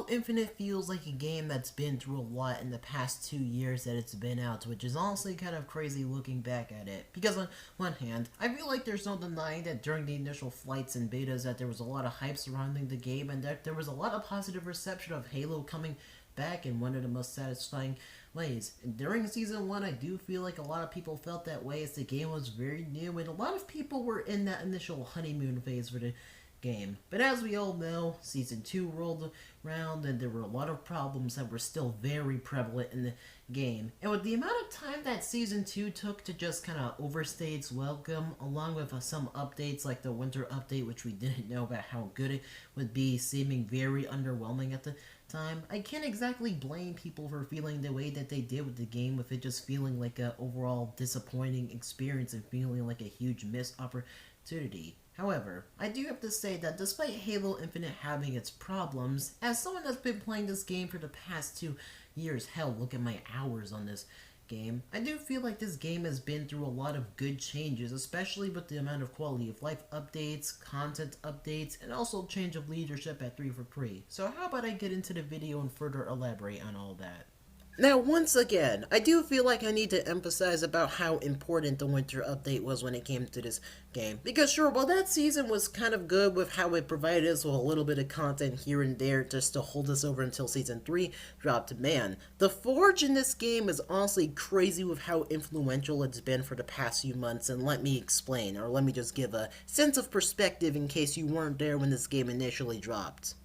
Infinite feels like a game that's been through a lot in the past 2 years that it's been out, which is honestly kind of crazy looking back at it. Because on one hand, I feel like there's no denying that during the initial flights and betas that there was a lot of hype surrounding the game and that there was a lot of positive reception of Halo coming back in one of the most satisfying ways. And during Season 1, I do feel like a lot of people felt that way as the game was very new and a lot of people were in that initial honeymoon phase for the game. But as we all know, Season 2 rolled around and there were a lot of problems that were still very prevalent in the game. And with the amount of time that Season 2 took to just kind of overstay its welcome, along with some updates like the winter update, which we didn't know about how good it would be, seeming very underwhelming at the time, I can't exactly blame people for feeling the way that they did with the game, with it just feeling like a overall disappointing experience and feeling like a huge missed opportunity. However, I do have to say that despite Halo Infinite having its problems, as someone that's been playing this game for the past 2 years, hell, look at my hours on this game, I do feel like this game has been through a lot of good changes, especially with the amount of quality of life updates, content updates, and also change of leadership at 343. So how about I get into the video and further elaborate on all that? Now, once again, I do feel like I need to emphasize about how important the winter update was when it came to this game. Because sure, while that season was kind of good with how it provided us with a little bit of content here and there just to hold us over until Season 3 dropped, man, the Forge in this game is honestly crazy with how influential it's been for the past few months, and let me explain, or let me just give a sense of perspective in case you weren't there when this game initially dropped.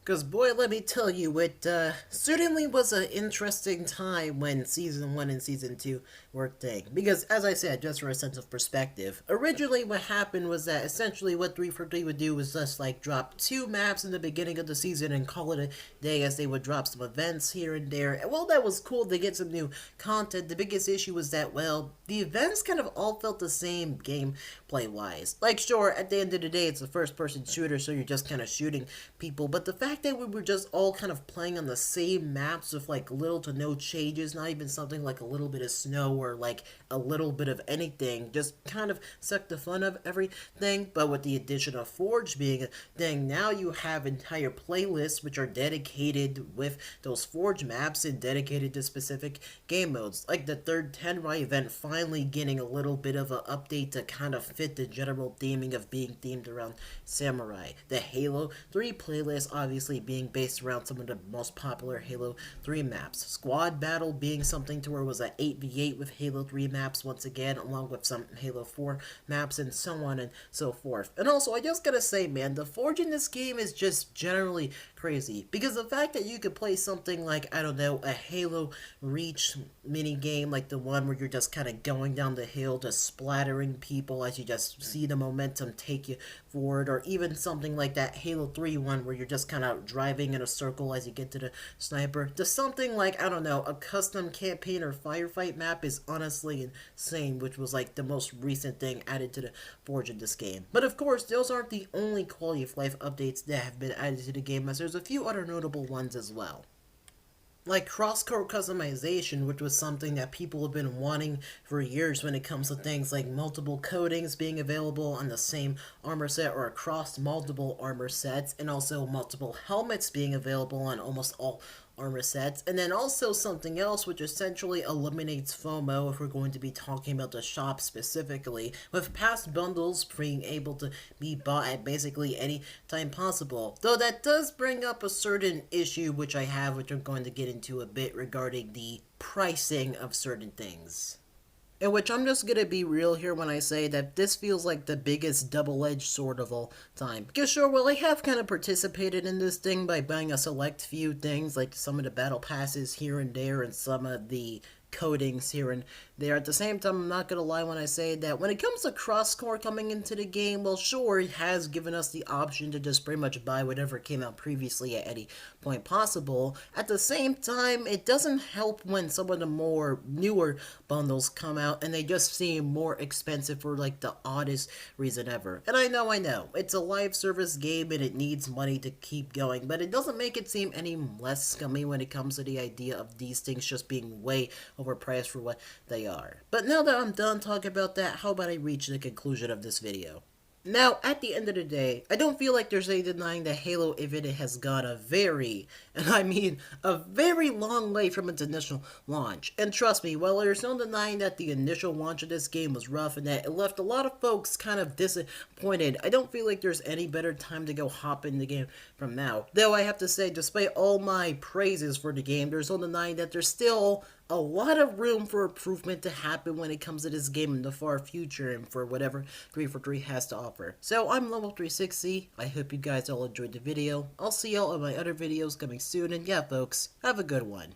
Because, boy, let me tell you, it certainly was an interesting time when Season 1 and Season 2 were taken. Because, as I said, just for a sense of perspective, originally what happened was that essentially what 343 would do was just, like, drop 2 maps in the beginning of the season and call it a day, as they would drop some events here and there. And while that was cool to get some new content, the biggest issue was that, well, the events kind of all felt the same gameplay-wise. Like, sure, at the end of the day, it's a first-person shooter, so you're just kind of shooting people, but the fact that we were just all kind of playing on the same maps with like little to no changes, not even something like a little bit of snow or like a little bit of anything, just kind of sucked the fun of everything. But with the addition of Forge being a thing, now you have entire playlists which are dedicated with those Forge maps and dedicated to specific game modes, like the third Tenrai event finally getting a little bit of an update to kind of fit the general theming of being themed around samurai. The Halo 3 playlist obviously being based around some of the most popular Halo 3 maps. Squad Battle being something to where it was an 8v8 with Halo 3 maps once again, along with some Halo 4 maps and so on and so forth. And also, I just gotta say, man, the Forge in this game is just generally crazy. Because the fact that you could play something like, I don't know, a Halo Reach mini game, like the one where you're just kind of going down the hill, just splattering people as you just see the momentum take you forward, or even something like that Halo 3 one where you're just kind of driving in a circle as you get to the sniper, to something like, I don't know, a custom campaign or firefight map is honestly insane, which was like the most recent thing added to the Forge in this game. But of course, those aren't the only quality of life updates that have been added to the game, as there's a few other notable ones as well. Like cross-code customization, which was something that people have been wanting for years when it comes to things like multiple coatings being available on the same armor set or across multiple armor sets, and also multiple helmets being available on almost all armor sets. And then also something else which essentially eliminates FOMO, if we're going to be talking about the shop specifically, with past bundles being able to be bought at basically any time possible. Though that does bring up a certain issue which I have, which I'm going to get into a bit, regarding the pricing of certain things. In which I'm just gonna be real here when I say that this feels like the biggest double-edged sword of all time. Because sure, well, I have kind of participated in this thing by buying a select few things, like some of the battle passes here and there, and some of the codings here and there. At the same time, I'm not gonna lie when I say that when it comes to cross-core coming into the game, well, sure, it has given us the option to just pretty much buy whatever came out previously at any point possible. At the same time, it doesn't help when some of the more newer bundles come out and they just seem more expensive for like the oddest reason ever. And I know, it's a live service game and it needs money to keep going, but it doesn't make it seem any less scummy when it comes to the idea of these things just being way overpriced for what they are. But now that I'm done talking about that, how about I reach the conclusion of this video? Now, at the end of the day, I don't feel like there's any denying that Halo Infinite has gone a very, and I mean a very long way from its initial launch. And trust me, while there's no denying that the initial launch of this game was rough and that it left a lot of folks kind of disappointed, I don't feel like there's any better time to go hop in the game from now. Though I have to say, despite all my praises for the game, there's no denying that there's still a lot of room for improvement to happen when it comes to this game in the far future and for whatever 343 has to offer. So I'm Level 360. I hope you guys all enjoyed the video. I'll see y'all in my other videos coming soon, and yeah folks, have a good one.